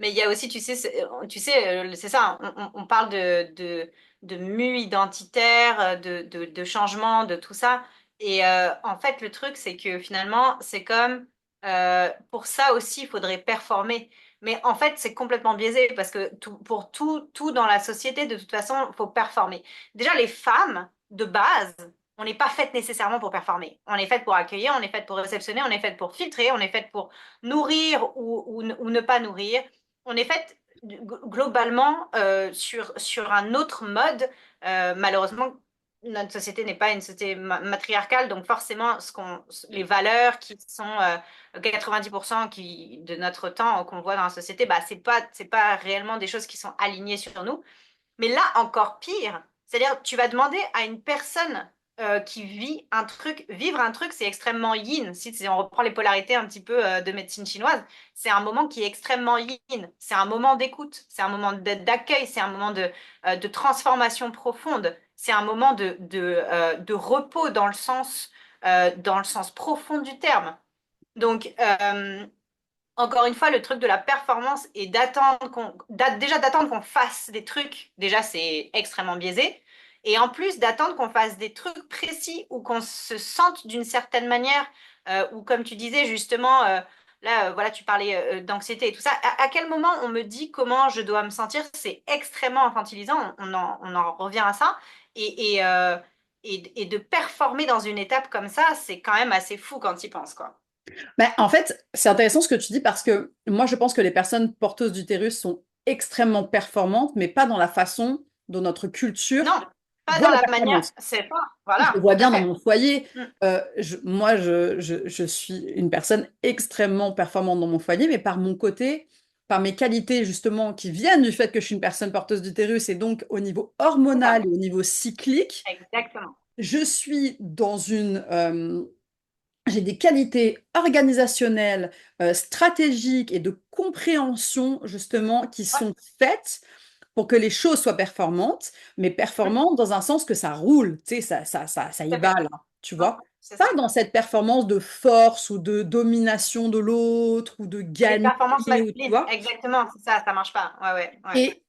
Mais il y a aussi, c'est ça, on parle de mue identitaire, de changement, de tout ça. Et en fait, le truc, c'est que finalement, c'est comme, pour ça aussi, il faudrait performer. Mais en fait, c'est complètement biaisé parce que pour tout dans la société, de toute façon, il faut performer. Déjà, les femmes, de base, on n'est pas faites nécessairement pour performer. On est faites pour accueillir, on est faites pour réceptionner, on est faites pour filtrer, on est faites pour nourrir ou ne pas nourrir. On est fait globalement sur un autre mode. Malheureusement, notre société n'est pas une société matriarcale, donc forcément, les valeurs qui sont 90% de notre temps qu'on voit dans la société, bah, c'est pas réellement des choses qui sont alignées sur nous. Mais là, encore pire, c'est-à-dire tu vas demander à une personne qui vit un truc, vivre un truc, c'est extrêmement yin. Si on reprend les polarités un petit peu de médecine chinoise, c'est un moment qui est extrêmement yin. C'est un moment d'écoute, c'est un moment d'accueil, c'est un moment de transformation profonde, c'est un moment de repos dans le sens profond du terme. Donc, encore une fois, le truc de la performance et déjà d'attendre qu'on fasse des trucs, déjà c'est extrêmement biaisé. Et en plus d'attendre qu'on fasse des trucs précis ou qu'on se sente d'une certaine manière, ou comme tu disais justement, là voilà, tu parlais d'anxiété et tout ça. À quel moment on me dit comment je dois me sentir? C'est extrêmement infantilisant. On en revient à ça. Et de performer dans une étape comme ça, c'est quand même assez fou quand tu y penses, quoi. Ben, en fait, c'est intéressant ce que tu dis parce que moi, je pense que les personnes porteuses d'utérus sont extrêmement performantes, mais pas dans la façon dont notre culture Non, pas voit dans la la manière, performance. c'est pas, Je le voilà, vois tout à bien dans fait. mon foyer. Mm. Moi, je suis une personne extrêmement performante dans mon foyer, mais par mon côté, par mes qualités justement qui viennent du fait que je suis une personne porteuse d'utérus et donc au niveau C'est ça, hormonal et au niveau cyclique, exactement. je suis j'ai des qualités organisationnelles, stratégiques et de compréhension justement qui Ouais. sont faites pour que les choses soient performantes, mais Mm. performantes dans un sens que ça roule, tu sais, ça Tout y à va fait. là, tu Ouais, vois? c'est Pas ça. dans cette performance de force ou de domination de l'autre ou de Les gagner, performances ou tu masculines, vois? exactement, c'est ça, ça marche pas. Ouais, ouais, ouais.